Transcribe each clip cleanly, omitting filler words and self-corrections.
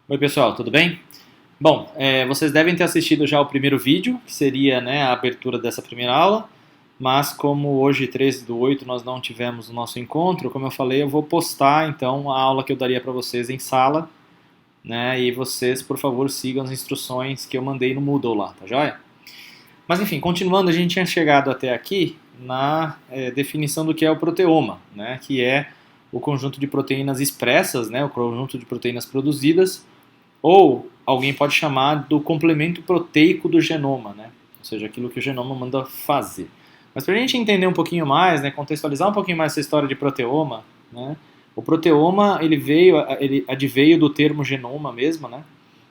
Oi pessoal, tudo bem? Bom, vocês devem ter assistido já o primeiro vídeo, que seria, né, a abertura dessa primeira aula, mas como hoje, 13/8, nós não tivemos o nosso encontro, como eu falei, eu vou postar então a aula que eu daria para vocês em sala, né, e vocês, por favor, sigam as instruções que eu mandei no Moodle lá, tá joia? Mas enfim, continuando, a gente tinha chegado até aqui na definição do que é o proteoma, né, que é o conjunto de proteínas expressas, né, o conjunto de proteínas produzidas, ou alguém pode chamar do complemento proteico do genoma, né? Ou seja, aquilo que o genoma manda fazer. Mas para a gente entender um pouquinho mais, né, contextualizar um pouquinho mais essa história de proteoma, né, o proteoma ele adveio do termo genoma mesmo, né?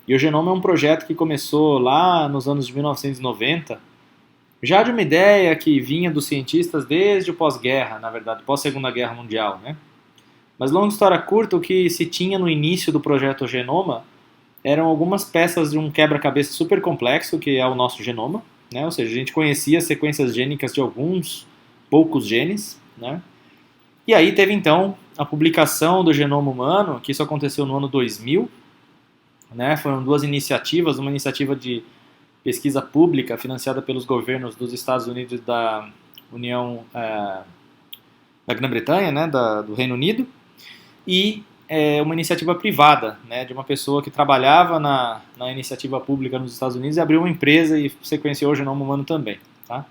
E o genoma é um projeto que começou lá nos anos de 1990, já de uma ideia que vinha dos cientistas desde o pós-guerra, na verdade, pós-Segunda Guerra Mundial, né? Mas longa história curta, o que se tinha no início do projeto Genoma eram algumas peças de um quebra-cabeça super complexo, que é o nosso genoma, né? Ou seja, a gente conhecia as sequências gênicas de alguns poucos genes, né? E aí teve então a publicação do genoma humano, que isso aconteceu no ano 2000, né? Foram duas iniciativas, uma iniciativa de pesquisa pública financiada pelos governos dos Estados Unidos e da União da Grã-Bretanha, né? Do Reino Unido, e uma iniciativa privada, né, de uma pessoa que trabalhava na iniciativa pública nos Estados Unidos e abriu uma empresa e sequenciou o genoma humano também. Tá?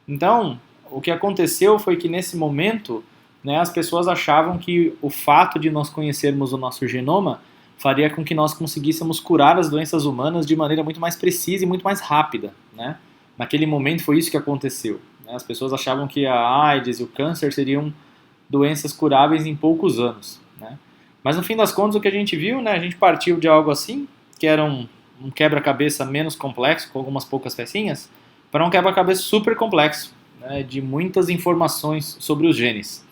Então, o que aconteceu foi que nesse momento, né, as pessoas achavam que o fato de nós conhecermos o nosso genoma faria com que nós conseguíssemos curar as doenças humanas de maneira muito mais precisa e muito mais rápida. Né? Naquele momento foi isso que aconteceu. Né? As pessoas achavam que a AIDS e o câncer seriam doenças curáveis em poucos anos. Né? Mas no fim das contas, o que a gente viu, né, a gente partiu de algo assim, que era um quebra-cabeça menos complexo, com algumas poucas pecinhas, para um quebra-cabeça super complexo, né, de muitas informações sobre os genes.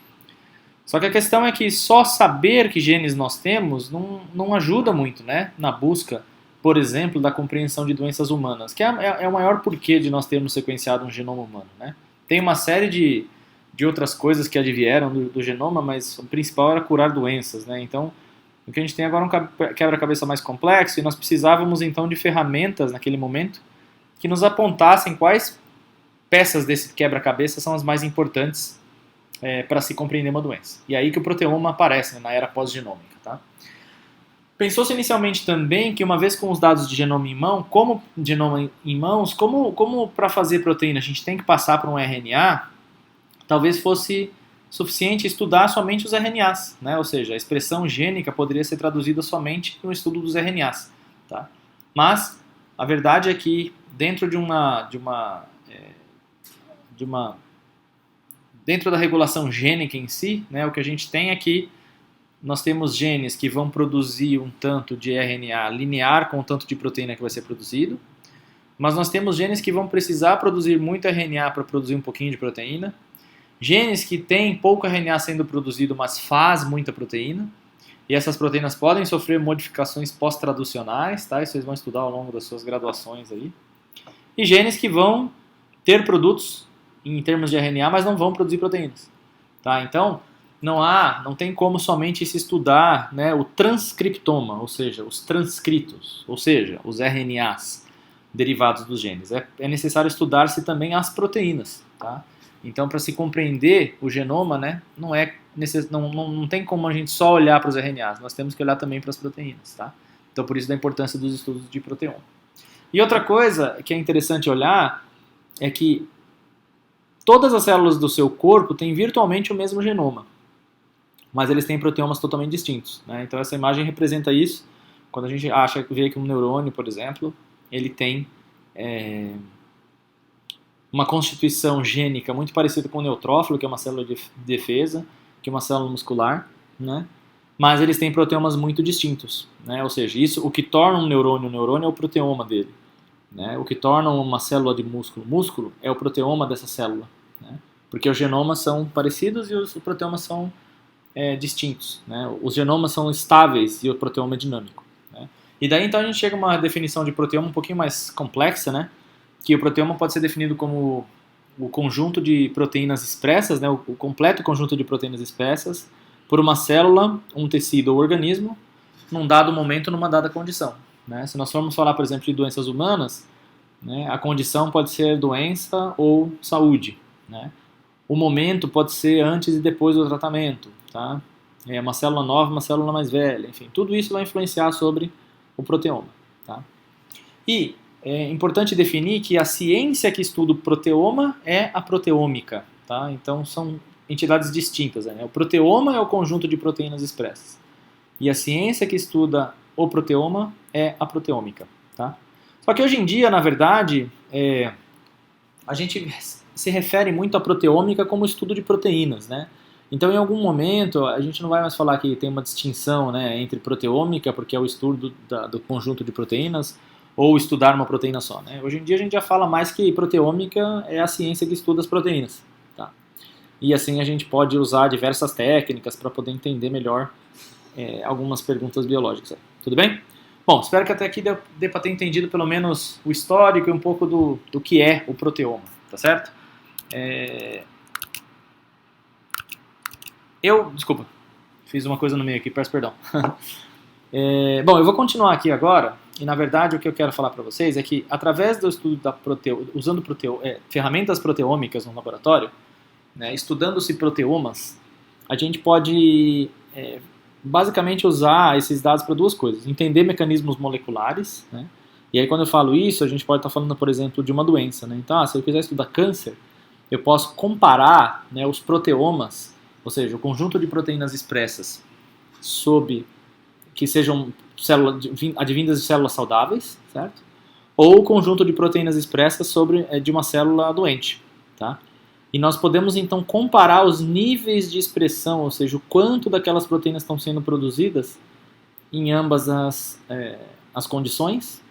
Só que a questão é que só saber que genes nós temos não ajuda muito, né, na busca, por exemplo, da compreensão de doenças humanas, que é o maior porquê de nós termos sequenciado um genoma humano. Né? Tem uma série de outras coisas que advieram do genoma, mas o principal era curar doenças, né? Então, o que a gente tem agora é um quebra-cabeça mais complexo e nós precisávamos então de ferramentas naquele momento que nos apontassem quais peças desse quebra-cabeça são as mais importantes para se compreender uma doença. E aí que o proteoma aparece, né, na era pós-genômica, tá? Pensou-se inicialmente também que uma vez com os dados de genoma em mãos, como para fazer proteína a gente tem que passar por um RNA, talvez fosse suficiente estudar somente os RNAs, né? Ou seja, a expressão gênica poderia ser traduzida somente no estudo dos RNAs. Tá? Mas a verdade é que dentro dentro da regulação gênica em si, né, o que a gente tem é que nós temos genes que vão produzir um tanto de RNA linear com o tanto de proteína que vai ser produzido, mas nós temos genes que vão precisar produzir muito RNA para produzir um pouquinho de proteína, genes que têm pouco RNA sendo produzido, mas faz muita proteína, e essas proteínas podem sofrer modificações pós-traducionais, tá? Isso vocês vão estudar ao longo das suas graduações aí. E genes que vão ter produtos em termos de RNA, mas não vão produzir proteínas. Tá? Então, não tem como somente se estudar, né, o transcriptoma, ou seja, os transcritos, ou seja, os RNAs derivados dos genes. É necessário estudar-se também as proteínas, tá? Então, para se compreender o genoma, né, não tem como a gente só olhar para os RNAs, nós temos que olhar também para as proteínas. Tá? Então, por isso da importância dos estudos de proteoma. E outra coisa que é interessante olhar é que todas as células do seu corpo têm virtualmente o mesmo genoma, mas eles têm proteomas totalmente distintos. Né? Então, essa imagem representa isso. Quando a gente vê que um neurônio, por exemplo, ele tem uma constituição gênica muito parecida com o neutrófilo, que é uma célula de defesa, que é uma célula muscular, né? Mas eles têm proteomas muito distintos, né? Ou seja, o que torna um neurônio é o proteoma dele, né? O que torna uma célula de músculo é o proteoma dessa célula, né? Porque os genomas são parecidos e os proteomas são distintos, né? Os genomas são estáveis e o proteoma é dinâmico, né? E daí então a gente chega a uma definição de proteoma um pouquinho mais complexa, né? Que o proteoma pode ser definido como o conjunto de proteínas expressas, né, o completo conjunto de proteínas expressas por uma célula, um tecido ou organismo, num dado momento, numa dada condição. Né? Se nós formos falar, por exemplo, de doenças humanas, né, a condição pode ser doença ou saúde. Né? O momento pode ser antes e depois do tratamento. Tá? É uma célula nova, uma célula mais velha. Enfim, tudo isso vai influenciar sobre o proteoma. Tá? E é importante definir que a ciência que estuda o proteoma é a proteômica. Tá? Então, são entidades distintas. Né? O proteoma é o conjunto de proteínas expressas. E a ciência que estuda o proteoma é a proteômica. Tá? Só que hoje em dia, na verdade, a gente se refere muito à proteômica como estudo de proteínas. Né? Então, em algum momento, a gente não vai mais falar que tem uma distinção, né, entre proteômica, porque é o estudo do conjunto de proteínas, ou estudar uma proteína só. Né? Hoje em dia, a gente já fala mais que proteômica é a ciência que estuda as proteínas. Tá? E assim a gente pode usar diversas técnicas para poder entender melhor algumas perguntas biológicas. Tudo bem? Bom, espero que até aqui dê para ter entendido pelo menos o histórico e um pouco do que é o proteoma, tá certo? Desculpa, fiz uma coisa no meio aqui, peço perdão. Bom, eu vou continuar aqui agora, e na verdade o que eu quero falar para vocês é que através do estudo usando ferramentas proteômicas no laboratório, né, estudando-se proteomas, a gente pode basicamente usar esses dados para duas coisas. Entender mecanismos moleculares, né? E aí quando eu falo isso, a gente pode estar falando, por exemplo, de uma doença. Né? Então, se eu quiser estudar câncer, eu posso comparar, né, os proteomas, ou seja, o conjunto de proteínas expressas que sejam advindas de células saudáveis, certo? Ou o conjunto de proteínas expressas de uma célula doente. Tá? E nós podemos então comparar os níveis de expressão, ou seja, o quanto daquelas proteínas estão sendo produzidas em ambas as condições,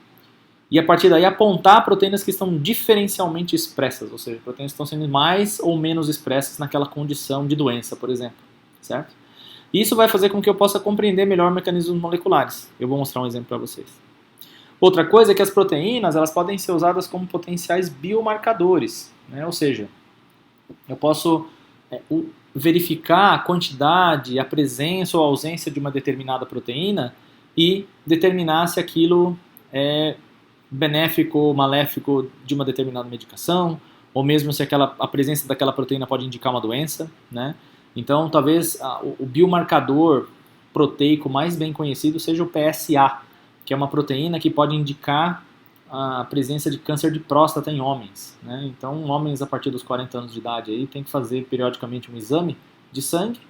e a partir daí apontar proteínas que estão diferencialmente expressas, ou seja, proteínas que estão sendo mais ou menos expressas naquela condição de doença, por exemplo. Certo? Isso vai fazer com que eu possa compreender melhor mecanismos moleculares. Eu vou mostrar um exemplo para vocês. Outra coisa é que as proteínas elas podem ser usadas como potenciais biomarcadores, né? Ou seja, eu posso verificar a quantidade, a presença ou a ausência de uma determinada proteína e determinar se aquilo é benéfico ou maléfico de uma determinada medicação, ou mesmo se a presença daquela proteína pode indicar uma doença. Né? Então, talvez o biomarcador proteico mais bem conhecido seja o PSA, que é uma proteína que pode indicar a presença de câncer de próstata em homens. Né? Então, homens a partir dos 40 anos de idade aí, tem que fazer periodicamente um exame de sangue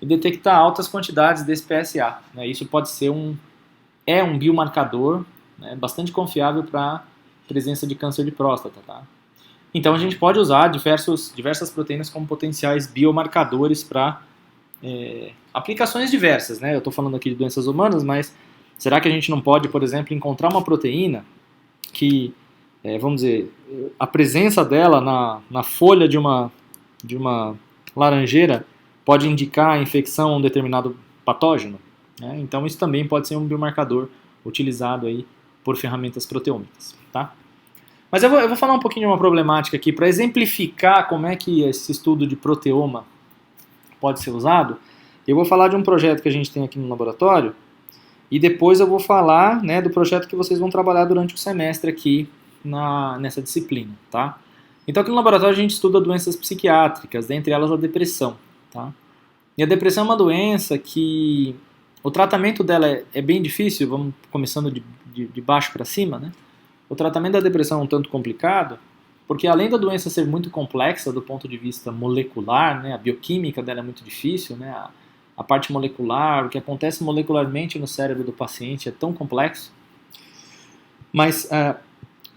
e detectar altas quantidades desse PSA. Né? Isso pode ser um biomarcador, né, bastante confiável para presença de câncer de próstata. Tá? Então, a gente pode usar diversas proteínas como potenciais biomarcadores para aplicações diversas. Né? Eu estou falando aqui de doenças humanas, mas será que a gente não pode, por exemplo, encontrar uma proteína que, vamos dizer, a presença dela na folha de uma laranjeira pode indicar a infecção a um determinado patógeno? Né? Então isso também pode ser um biomarcador utilizado aí por ferramentas proteômicas. Tá? Mas eu vou falar um pouquinho de uma problemática aqui para exemplificar como é que esse estudo de proteoma pode ser usado. Eu vou falar de um projeto que a gente tem aqui no laboratório, e depois eu vou falar, né, do projeto que vocês vão trabalhar durante o semestre aqui nessa disciplina. Tá? Então aqui no laboratório a gente estuda doenças psiquiátricas, dentre elas a depressão. Tá? E a depressão é uma doença que o tratamento dela é bem difícil, vamos começando de baixo para cima. Né? O tratamento da depressão é um tanto complicado, porque além da doença ser muito complexa do ponto de vista molecular, né, a bioquímica dela é muito difícil, né, a parte molecular, o que acontece molecularmente no cérebro do paciente é tão complexo, mas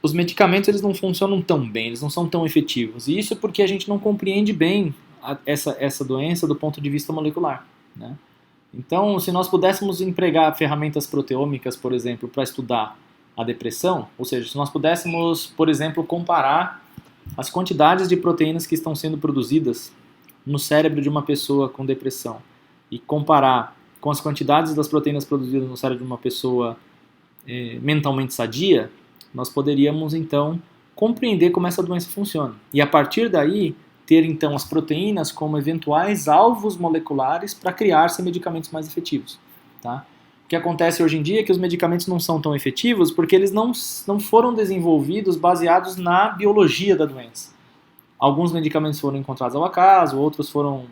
os medicamentos eles não funcionam tão bem, eles não são tão efetivos, e isso porque a gente não compreende bem essa doença do ponto de vista molecular. Né? Então, se nós pudéssemos empregar ferramentas proteômicas, por exemplo, para estudar a depressão, ou seja, se nós pudéssemos, por exemplo, comparar as quantidades de proteínas que estão sendo produzidas no cérebro de uma pessoa com depressão e comparar com as quantidades das proteínas produzidas no cérebro de uma pessoa mentalmente sadia, nós poderíamos então compreender como essa doença funciona. E a partir daí, ter então as proteínas como eventuais alvos moleculares para criar-se medicamentos mais efetivos. Tá? O que acontece hoje em dia é que os medicamentos não são tão efetivos porque eles não foram desenvolvidos baseados na biologia da doença. Alguns medicamentos foram encontrados ao acaso, outros foram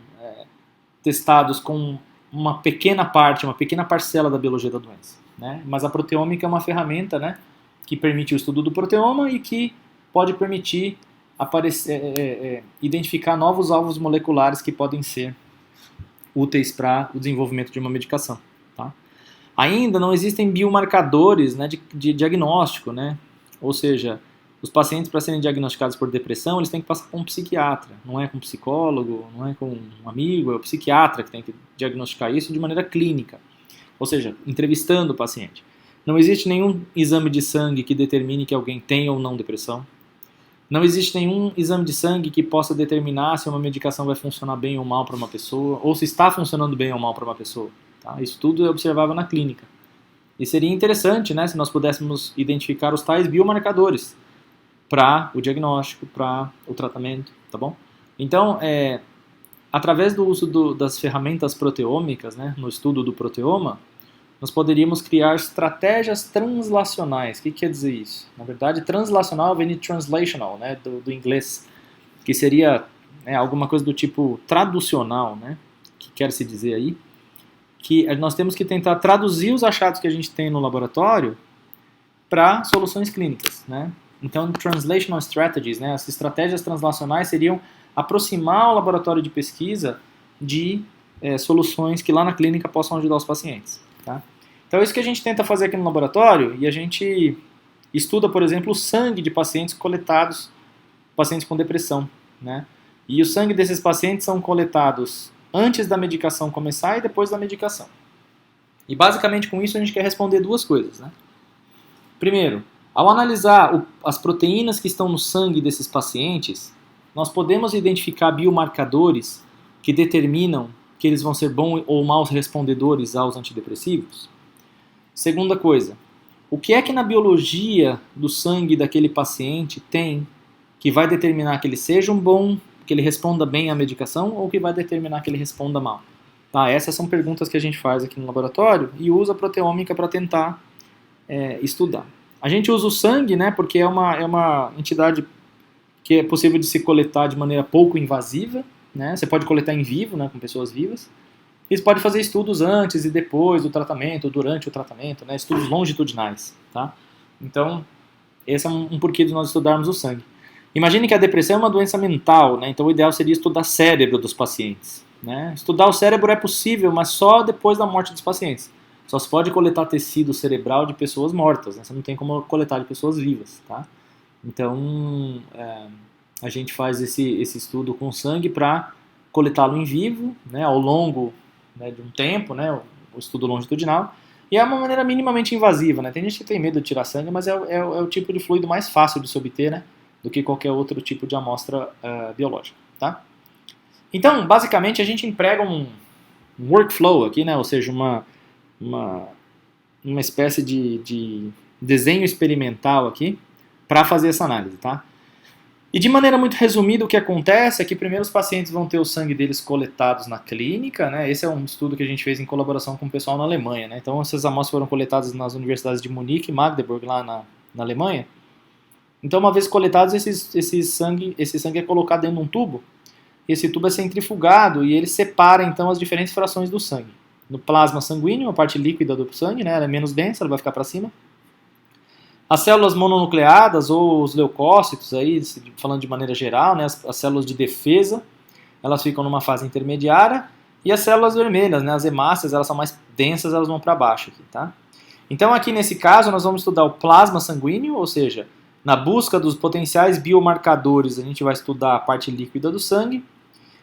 testados com uma pequena parte, uma pequena parcela da biologia da doença. Né? Mas a proteômica é uma ferramenta, né, que permite o estudo do proteoma e que pode permitir identificar novos alvos moleculares que podem ser úteis para o desenvolvimento de uma medicação. Tá? Ainda não existem biomarcadores, né, de diagnóstico, né? Ou seja, os pacientes, para serem diagnosticados por depressão, eles têm que passar com um psiquiatra, não é com um psicólogo, não é com um amigo, é o psiquiatra que tem que diagnosticar isso de maneira clínica, ou seja, entrevistando o paciente. Não existe nenhum exame de sangue que determine que alguém tem ou não depressão. Não existe nenhum exame de sangue que possa determinar se uma medicação vai funcionar bem ou mal para uma pessoa, ou se está funcionando bem ou mal para uma pessoa. Tá? Isso tudo é observável na clínica. E seria interessante, né, se nós pudéssemos identificar os tais biomarcadores para o diagnóstico, para o tratamento, tá bom? Então, através do uso das ferramentas proteômicas, né, no estudo do proteoma, nós poderíamos criar estratégias translacionais. O que quer dizer isso? Na verdade, translacional vem de translational, né, do inglês, que seria alguma coisa do tipo traducional, né, que quer se dizer aí, que nós temos que tentar traduzir os achados que a gente tem no laboratório para soluções clínicas, né? Então, translational strategies, né, as estratégias translacionais seriam aproximar o laboratório de pesquisa de soluções que lá na clínica possam ajudar os pacientes. Tá? Então, é isso que a gente tenta fazer aqui no laboratório, e a gente estuda, por exemplo, o sangue de pacientes coletados, pacientes com depressão. Né? E o sangue desses pacientes são coletados antes da medicação começar e depois da medicação. E basicamente com isso a gente quer responder duas coisas. Né? Primeiro, ao analisar as proteínas que estão no sangue desses pacientes, nós podemos identificar biomarcadores que determinam que eles vão ser bons ou maus respondedores aos antidepressivos. Segunda coisa, o que é que na biologia do sangue daquele paciente tem que vai determinar que ele seja um bom, que ele responda bem à medicação ou que vai determinar que ele responda mal? Tá, essas são perguntas que a gente faz aqui no laboratório e usa a proteômica para tentar estudar. A gente usa o sangue, né, porque é uma entidade que é possível de se coletar de maneira pouco invasiva, né? Você pode coletar em vivo, né, com pessoas vivas. E você pode fazer estudos antes e depois do tratamento, durante o tratamento, né, estudos longitudinais. Tá? Então, esse é um porquê de nós estudarmos o sangue. Imagine que a depressão é uma doença mental, né? Então o ideal seria estudar o cérebro dos pacientes. Né? Estudar o cérebro é possível, mas só depois da morte dos pacientes. Só se pode coletar tecido cerebral de pessoas mortas, né? Você não tem como coletar de pessoas vivas. Tá? Então, a gente faz esse estudo com sangue para coletá-lo em vivo, né, ao longo, né, de um tempo, né, o estudo longitudinal, e é uma maneira minimamente invasiva. Né? Tem gente que tem medo de tirar sangue, mas é o tipo de fluido mais fácil de se obter, né, do que qualquer outro tipo de amostra biológica. Tá? Então, basicamente, a gente emprega um workflow aqui, né, ou seja, uma espécie de desenho experimental aqui para fazer essa análise. Tá? E de maneira muito resumida, o que acontece é que primeiro os pacientes vão ter o sangue deles coletados na clínica, né? Esse é um estudo que a gente fez em colaboração com o pessoal na Alemanha, né? Então essas amostras foram coletadas nas universidades de Munique e Magdeburg, lá na Alemanha. Então uma vez coletados, esse sangue é colocado dentro de um tubo, e esse tubo é centrifugado e ele separa então as diferentes frações do sangue. No plasma sanguíneo, a parte líquida do sangue, né? Ela é menos densa, ela vai ficar para cima. As células mononucleadas ou os leucócitos, aí, falando de maneira geral, né, as células de defesa, elas ficam numa fase intermediária, e as células vermelhas, né, as hemácias, elas são mais densas, elas vão para baixo. Aqui, tá? Então aqui nesse caso nós vamos estudar o plasma sanguíneo, ou seja, na busca dos potenciais biomarcadores a gente vai estudar a parte líquida do sangue,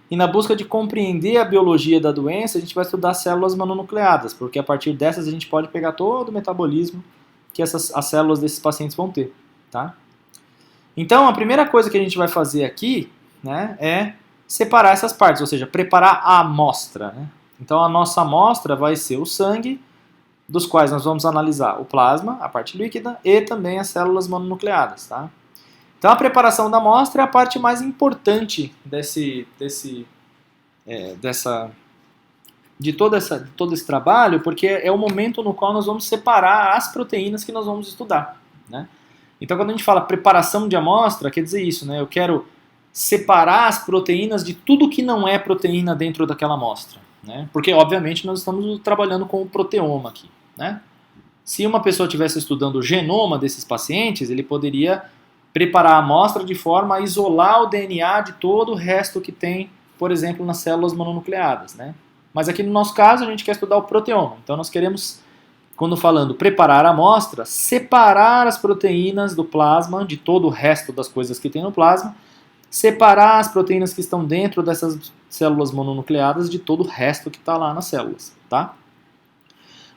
e na busca de compreender a biologia da doença a gente vai estudar células mononucleadas, porque a partir dessas a gente pode pegar todo o metabolismo que as células desses pacientes vão ter. Tá? Então, a primeira coisa que a gente vai fazer aqui, né, é separar essas partes, ou seja, preparar a amostra. Né? Então, a nossa amostra vai ser o sangue, dos quais nós vamos analisar o plasma, a parte líquida, e também as células mononucleadas. Tá? Então, a preparação da amostra é a parte mais importante de todo esse trabalho, porque é o momento no qual nós vamos separar as proteínas que nós vamos estudar, né? Então, quando a gente fala preparação de amostra, quer dizer isso, né? Eu quero separar as proteínas de tudo que não é proteína dentro daquela amostra, né? Porque, obviamente, nós estamos trabalhando com o proteoma aqui, né? Se uma pessoa estivesse estudando o genoma desses pacientes, ele poderia preparar a amostra de forma a isolar o DNA de todo o resto que tem, por exemplo, nas células mononucleadas, né? Mas aqui no nosso caso a gente quer estudar o proteoma, então nós queremos, quando falando preparar a amostra, separar as proteínas do plasma de todo o resto das coisas que tem no plasma, separar as proteínas que estão dentro dessas células mononucleadas de todo o resto que está lá nas células, tá?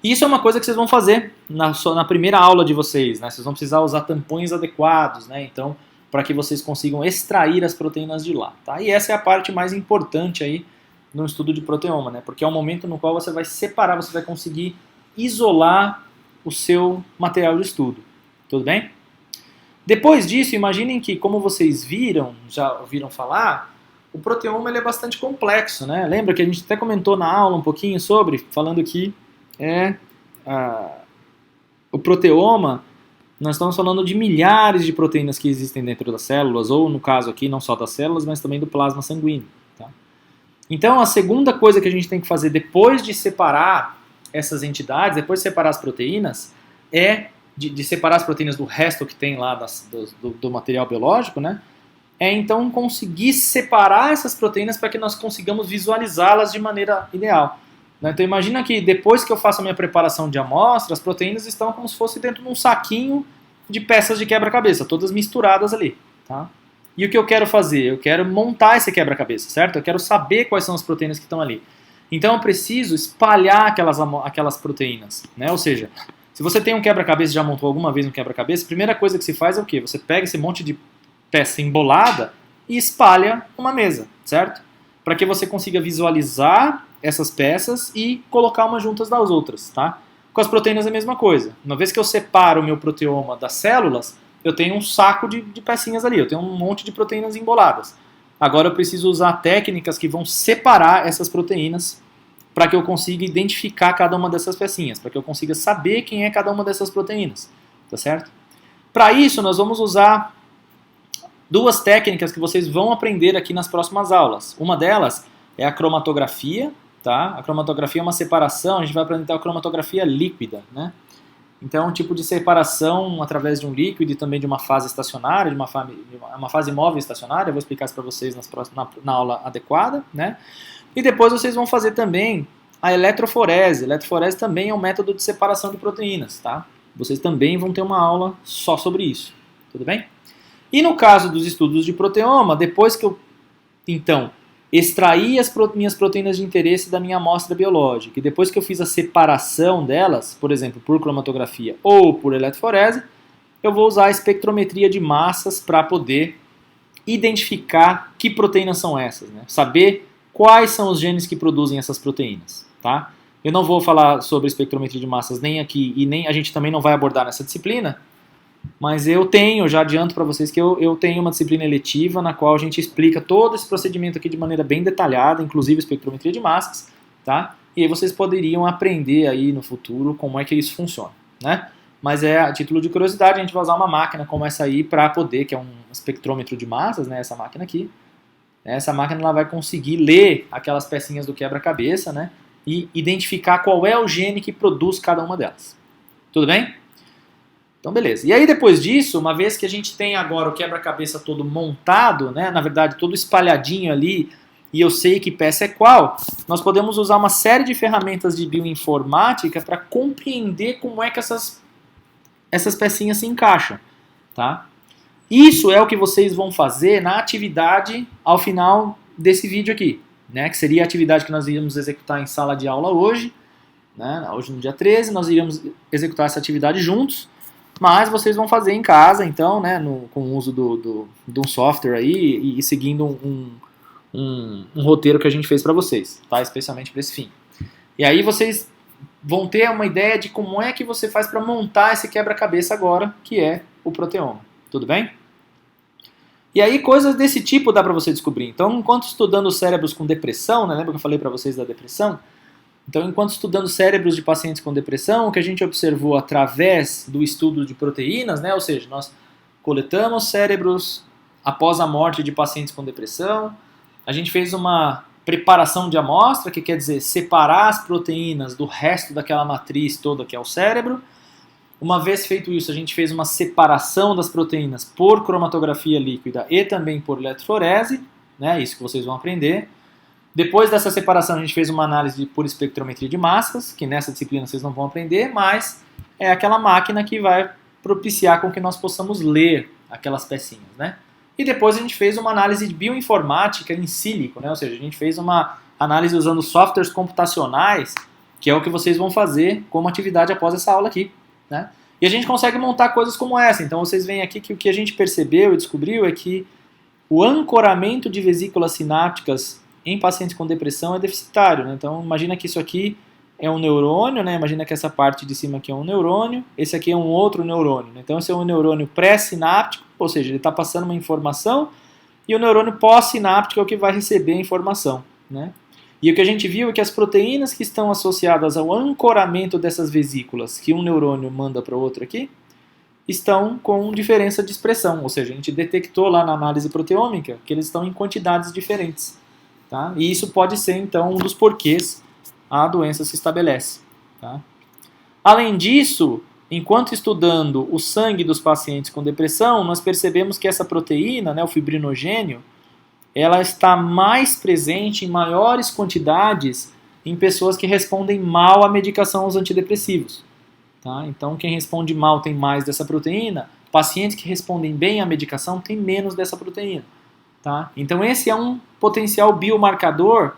E isso é uma coisa que vocês vão fazer na primeira aula de vocês, né? Vocês vão precisar usar tampões adequados, né? Então, para que vocês consigam extrair as proteínas de lá, tá? E essa é a parte mais importante aí no estudo de proteoma, né? Porque é o momento no qual você vai separar, você vai conseguir isolar o seu material de estudo, tudo bem? Depois disso, imaginem que, como vocês já ouviram falar, o proteoma ele é bastante complexo, né? Lembra que a gente até comentou na aula um pouquinho sobre, falando que o proteoma, nós estamos falando de milhares de proteínas que existem dentro das células, ou no caso aqui, não só das células, mas também do plasma sanguíneo. Tá? Então, a segunda coisa que a gente tem que fazer depois de separar essas entidades, depois de separar as proteínas, de separar as proteínas do resto que tem lá do material biológico, né? É então conseguir separar essas proteínas para que nós consigamos visualizá-las de maneira ideal. Então imagina que depois que eu faço a minha preparação de amostra, as proteínas estão como se fosse dentro de um saquinho de peças de quebra-cabeça, todas misturadas ali. Tá? E o que eu quero fazer? Eu quero montar esse quebra-cabeça, certo? Eu quero saber quais são as proteínas que estão ali. Então eu preciso espalhar aquelas proteínas. Né? Ou seja, se você tem um quebra-cabeça e já montou alguma vez um quebra-cabeça, a primeira coisa que se faz é o quê? Você pega esse monte de peça embolada e espalha uma mesa, certo? Para que você consiga visualizar essas peças e colocar umas juntas das outras, tá? Com as proteínas é a mesma coisa. Uma vez que eu separo o meu proteoma das células, eu tenho um saco de pecinhas ali, eu tenho um monte de proteínas emboladas. Agora eu preciso usar técnicas que vão separar essas proteínas para que eu consiga identificar cada uma dessas pecinhas, para que eu consiga saber quem é cada uma dessas proteínas, tá certo? Para isso, nós vamos usar duas técnicas que vocês vão aprender aqui nas próximas aulas. Uma delas é a cromatografia, tá? A cromatografia é uma separação, a gente vai aprender a cromatografia líquida, né? Então é um tipo de separação através de um líquido e também de uma fase estacionária, de uma fase móvel estacionária. Eu vou explicar isso para vocês na aula adequada, né? E depois vocês vão fazer também a eletroforese. A eletroforese também é um método de separação de proteínas, tá? Vocês também vão ter uma aula só sobre isso, tudo bem? E no caso dos estudos de proteoma, depois que eu, então, extraí as minhas proteínas de interesse da minha amostra biológica, e depois que eu fiz a separação delas, por exemplo, por cromatografia ou por eletroforese, eu vou usar a espectrometria de massas para poder identificar que proteínas são essas, né? Saber quais são os genes que produzem essas proteínas, tá? Eu não vou falar sobre espectrometria de massas nem aqui, e nem a gente também não vai abordar nessa disciplina, mas já adianto para vocês que eu tenho uma disciplina eletiva na qual a gente explica todo esse procedimento aqui de maneira bem detalhada, inclusive espectrometria de massas, tá? E aí vocês poderiam aprender aí no futuro como é que isso funciona, né? Mas a título de curiosidade, a gente vai usar uma máquina como essa aí para poder, que é um espectrômetro de massas, né? Essa máquina aqui. Essa máquina ela vai conseguir ler aquelas pecinhas do quebra-cabeça, né? E identificar qual é o gene que produz cada uma delas. Tudo bem? Então, beleza. E aí, depois disso, uma vez que a gente tem agora o quebra-cabeça todo montado, né, na verdade, todo espalhadinho ali, e eu sei que peça é qual, nós podemos usar uma série de ferramentas de bioinformática para compreender como é que essas pecinhas se encaixam, tá? Isso é o que vocês vão fazer na atividade ao final desse vídeo aqui, né, que seria a atividade que nós iríamos executar em sala de aula hoje, né, hoje no dia 13, nós iríamos executar essa atividade juntos, mas vocês vão fazer em casa, então, né, com o uso de um software aí e seguindo um roteiro que a gente fez para vocês, tá? Especialmente para esse fim. E aí vocês vão ter uma ideia de como é que você faz para montar esse quebra-cabeça agora, que é o proteoma. Tudo bem? E aí coisas desse tipo dá para você descobrir. Então, enquanto estudando os cérebros com depressão, né, lembra que eu falei para vocês da depressão? Então, enquanto estudando cérebros de pacientes com depressão, o que a gente observou através do estudo de proteínas, né, ou seja, nós coletamos cérebros após a morte de pacientes com depressão, a gente fez uma preparação de amostra, que quer dizer separar as proteínas do resto daquela matriz toda que é o cérebro. Uma vez feito isso, a gente fez uma separação das proteínas por cromatografia líquida e também por eletroforese, né, isso que vocês vão aprender. Depois dessa separação, a gente fez uma análise por espectrometria de massas, que nessa disciplina vocês não vão aprender, mas é aquela máquina que vai propiciar com que nós possamos ler aquelas pecinhas, né? E depois a gente fez uma análise de bioinformática em sílico, né? Ou seja, a gente fez uma análise usando softwares computacionais, que é o que vocês vão fazer como atividade após essa aula aqui, né? E a gente consegue montar coisas como essa. Então vocês veem aqui que o que a gente percebeu e descobriu é que o ancoramento de vesículas sinápticas em pacientes com depressão é deficitário, né? Então imagina que isso aqui é um neurônio, né? Imagina que essa parte de cima aqui é um neurônio, esse aqui é um outro neurônio, né? Então esse é um neurônio pré-sináptico, ou seja, ele está passando uma informação, e o neurônio pós-sináptico é o que vai receber a informação, né? E o que a gente viu é que as proteínas que estão associadas ao ancoramento dessas vesículas que um neurônio manda para o outro aqui, estão com diferença de expressão, ou seja, a gente detectou lá na análise proteômica que eles estão em quantidades diferentes. Tá? E isso pode ser, então, um dos porquês a doença se estabelece. Tá? Além disso, enquanto estudando o sangue dos pacientes com depressão, nós percebemos que essa proteína, né, o fibrinogênio, ela está mais presente em maiores quantidades em pessoas que respondem mal à medicação aos antidepressivos. Tá? Então, quem responde mal tem mais dessa proteína, pacientes que respondem bem à medicação têm menos dessa proteína. Tá? Então esse é um potencial biomarcador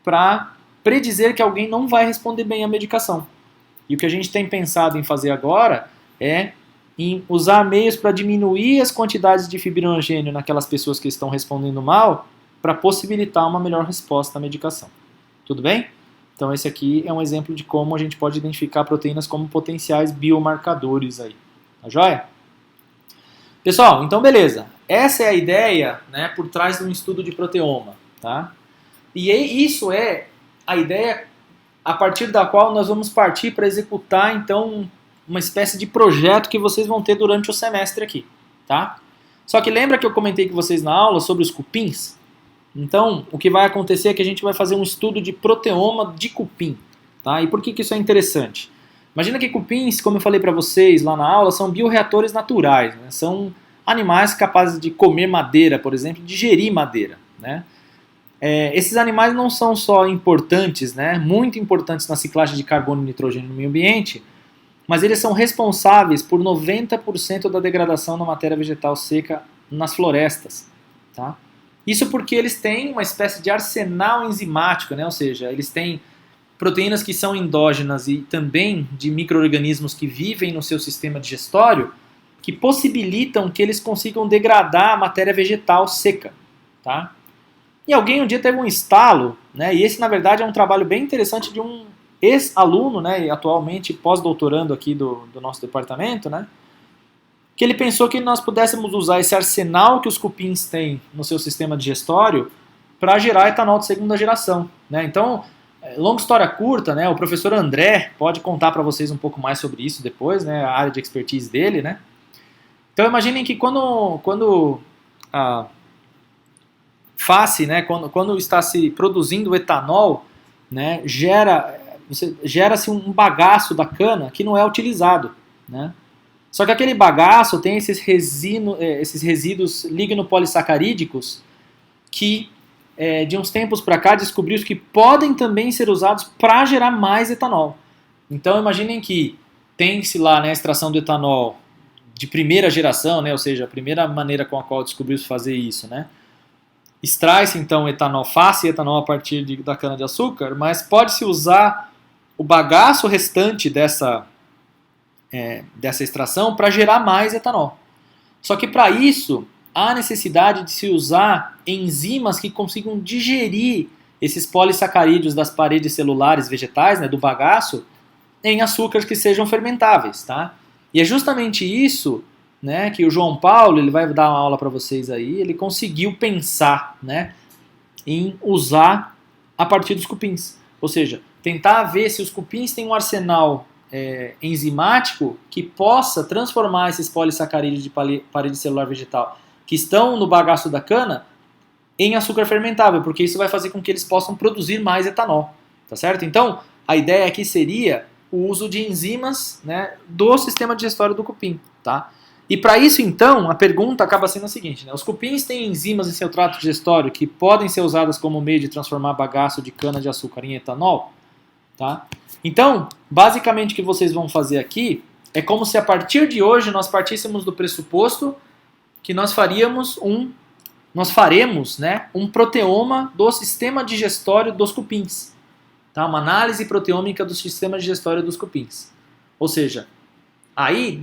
para predizer que alguém não vai responder bem à medicação. E o que a gente tem pensado em fazer agora é em usar meios para diminuir as quantidades de fibrinogênio naquelas pessoas que estão respondendo mal para possibilitar uma melhor resposta à medicação. Tudo bem? Então esse aqui é um exemplo de como a gente pode identificar proteínas como potenciais biomarcadores aí. Tá joia? Pessoal, então beleza. Essa é a ideia, né, por trás de um estudo de proteoma. Tá? E isso é a ideia a partir da qual nós vamos partir para executar, então, uma espécie de projeto que vocês vão ter durante o semestre aqui. Tá? Só que lembra que eu comentei com vocês na aula sobre os cupins? Então, o que vai acontecer é que a gente vai fazer um estudo de proteoma de cupim. Tá? E por que isso é interessante? Imagina que cupins, como eu falei para vocês lá na aula, são bioreatores naturais, né? São animais capazes de comer madeira, por exemplo, digerir madeira, né? Esses animais não são só importantes, né? Muito importantes na ciclagem de carbono e nitrogênio no meio ambiente, mas eles são responsáveis por 90% da degradação da matéria vegetal seca nas florestas. Tá? Isso porque eles têm uma espécie de arsenal enzimático, né? Ou seja, eles têm proteínas que são endógenas e também de micro-organismos que vivem no seu sistema digestório, que possibilitam que eles consigam degradar a matéria vegetal seca. Tá? E alguém um dia teve um estalo, né? E esse na verdade é um trabalho bem interessante de um ex-aluno, né? E atualmente pós-doutorando aqui do nosso departamento, né? Que ele pensou que nós pudéssemos usar esse arsenal que os cupins têm no seu sistema digestório para gerar etanol de segunda geração. Né? Então, longa história curta, né? O professor André pode contar para vocês um pouco mais sobre isso depois, né? A área de expertise dele, né? Então imaginem que quando a FACE, né? Quando está se produzindo o etanol, né? Gera-se um bagaço da cana que não é utilizado, né? Só que aquele bagaço tem esses resíduos lignopolissacarídicos que, de uns tempos para cá, descobriu-se que podem também ser usados para gerar mais etanol. Então, imaginem que tem-se lá, né, a extração do etanol de primeira geração, né, ou seja, a primeira maneira com a qual descobriu-se fazer isso. Né? Extrai-se, então, etanol FACE e etanol a partir da cana-de-açúcar, mas pode-se usar o bagaço restante dessa extração para gerar mais etanol. Só que para isso há necessidade de se usar enzimas que consigam digerir esses polissacarídeos das paredes celulares vegetais, né, do bagaço, em açúcares que sejam fermentáveis. Tá? E é justamente isso, né, que o João Paulo, ele vai dar uma aula para vocês aí, ele conseguiu pensar, né, em usar a partir dos cupins. Ou seja, tentar ver se os cupins têm um arsenal enzimático que possa transformar esses polissacarídeos de parede celular vegetal que estão no bagaço da cana em açúcar fermentável, porque isso vai fazer com que eles possam produzir mais etanol, tá certo? Então, a ideia aqui seria o uso de enzimas, né, do sistema digestório do cupim, tá? E para isso, então, a pergunta acaba sendo a seguinte, né? Os cupins têm enzimas em seu trato digestório que podem ser usadas como meio de transformar bagaço de cana-de-açúcar em etanol, tá? Então, basicamente o que vocês vão fazer aqui é como se a partir de hoje nós partíssemos do pressuposto que nós faremos né, um proteoma do sistema digestório dos cupins. Tá? Uma análise proteômica do sistema digestório dos cupins. Ou seja, aí,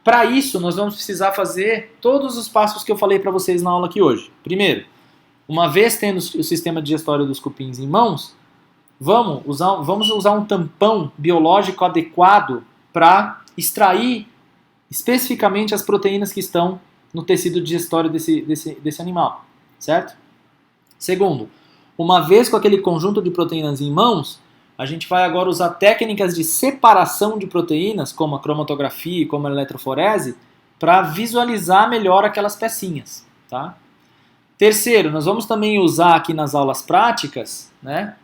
para isso, nós vamos precisar fazer todos os passos que eu falei para vocês na aula aqui hoje. Primeiro, uma vez tendo o sistema digestório dos cupins em mãos, vamos usar um tampão biológico adequado para extrair especificamente as proteínas que estão no tecido digestório desse animal, certo? Segundo, uma vez com aquele conjunto de proteínas em mãos, a gente vai agora usar técnicas de separação de proteínas, como a cromatografia e como a eletroforese, para visualizar melhor aquelas pecinhas, tá? Terceiro, nós vamos também usar aqui nas aulas práticas, né,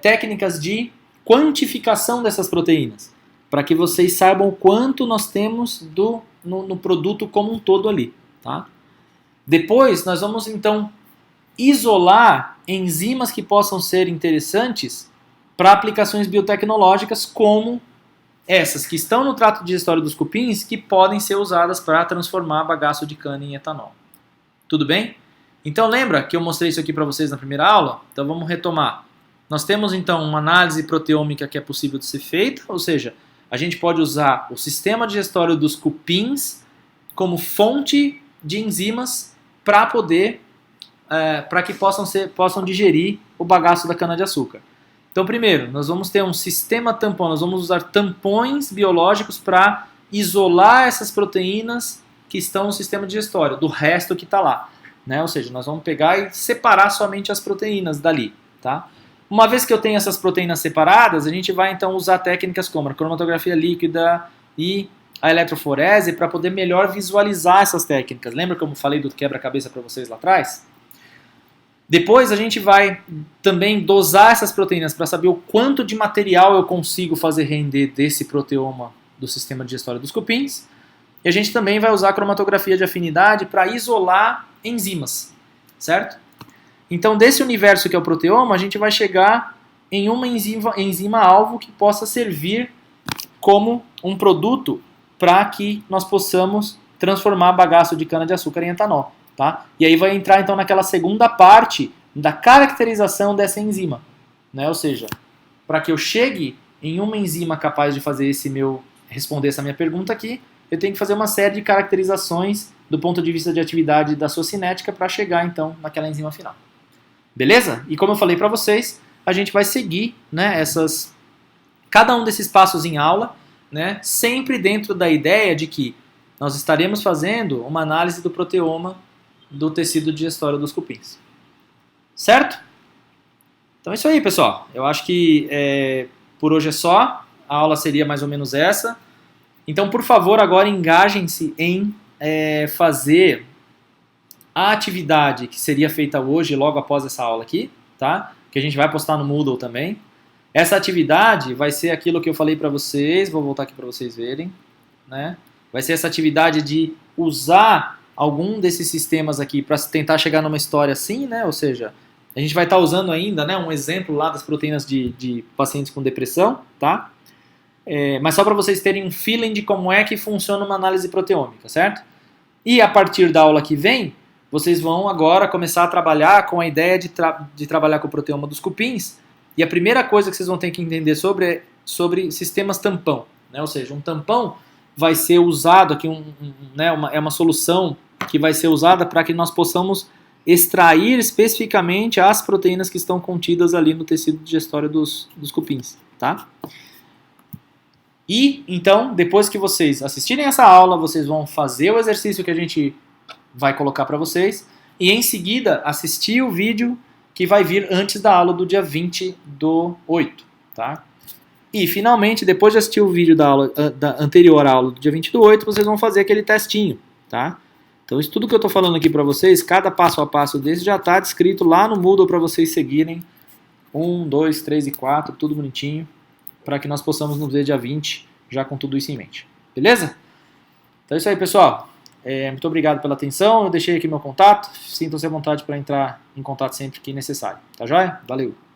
técnicas de quantificação dessas proteínas, para que vocês saibam o quanto nós temos no produto como um todo ali, tá? Depois, nós vamos então isolar enzimas que possam ser interessantes para aplicações biotecnológicas como essas que estão no trato digestório dos cupins, que podem ser usadas para transformar bagaço de cana em etanol. Tudo bem? Então lembra que eu mostrei isso aqui para vocês na primeira aula? Então vamos retomar. Nós temos então uma análise proteômica que é possível de ser feita, ou seja, a gente pode usar o sistema digestório dos cupins como fonte de enzimas para que possam digerir o bagaço da cana-de-açúcar. Então, primeiro, nós vamos ter um sistema tampão, nós vamos usar tampões biológicos para isolar essas proteínas que estão no sistema digestório, do resto que está lá, né? Ou seja, nós vamos pegar e separar somente as proteínas dali, tá? Uma vez que eu tenho essas proteínas separadas, a gente vai então usar técnicas como a cromatografia líquida e a eletroforese para poder melhor visualizar essas técnicas. Lembra como eu falei do quebra-cabeça para vocês lá atrás? Depois a gente vai também dosar essas proteínas para saber o quanto de material eu consigo fazer render desse proteoma do sistema digestório dos cupins. E a gente também vai usar a cromatografia de afinidade para isolar enzimas, certo? Então, desse universo que é o proteoma, a gente vai chegar em uma enzima-alvo que possa servir como um produto para que nós possamos transformar bagaço de cana-de-açúcar em etanol. Tá? E aí vai entrar então naquela segunda parte da caracterização dessa enzima, né? Ou seja, para que eu chegue em uma enzima capaz de fazer responder essa minha pergunta aqui, eu tenho que fazer uma série de caracterizações do ponto de vista de atividade da sua cinética para chegar então naquela enzima final. Beleza? E como eu falei para vocês, a gente vai seguir, né, cada um desses passos em aula, né, sempre dentro da ideia de que nós estaremos fazendo uma análise do proteoma do tecido digestório dos cupins. Certo? Então é isso aí, pessoal. Eu acho que por hoje é só. A aula seria mais ou menos essa. Então, por favor, agora engajem-se em fazer a atividade que seria feita hoje, logo após essa aula aqui, tá? Que a gente vai postar no Moodle também. Essa atividade vai ser aquilo que eu falei para vocês. Vou voltar aqui para vocês verem, né? Vai ser essa atividade de usar algum desses sistemas aqui para tentar chegar numa história assim, né? Ou seja, a gente vai estar usando ainda, né, um exemplo lá das proteínas de pacientes com depressão, tá? Mas só para vocês terem um feeling de como é que funciona uma análise proteômica, certo? E a partir da aula que vem, vocês vão agora começar a trabalhar com a ideia de trabalhar com o proteoma dos cupins. E a primeira coisa que vocês vão ter que entender sobre sistemas tampão, né? Ou seja, um tampão vai ser usado aqui, é uma solução que vai ser usada para que nós possamos extrair especificamente as proteínas que estão contidas ali no tecido digestório dos cupins, tá? E, então, depois que vocês assistirem essa aula, vocês vão fazer o exercício que a gente vai colocar para vocês e, em seguida, assistir o vídeo que vai vir antes da aula do dia 20/8, tá? E, finalmente, depois de assistir o vídeo da anterior aula do dia 20 do 8, vocês vão fazer aquele testinho, tá? Então, isso tudo que eu estou falando aqui para vocês, cada passo a passo desse já está descrito lá no Moodle para vocês seguirem. 1, 2, 3 e 4, tudo bonitinho, para que nós possamos nos ver dia 20, já com tudo isso em mente. Beleza? Então é isso aí, pessoal. Muito obrigado pela atenção. Eu deixei aqui meu contato. Sintam-se à vontade para entrar em contato sempre que necessário. Tá joia? Valeu!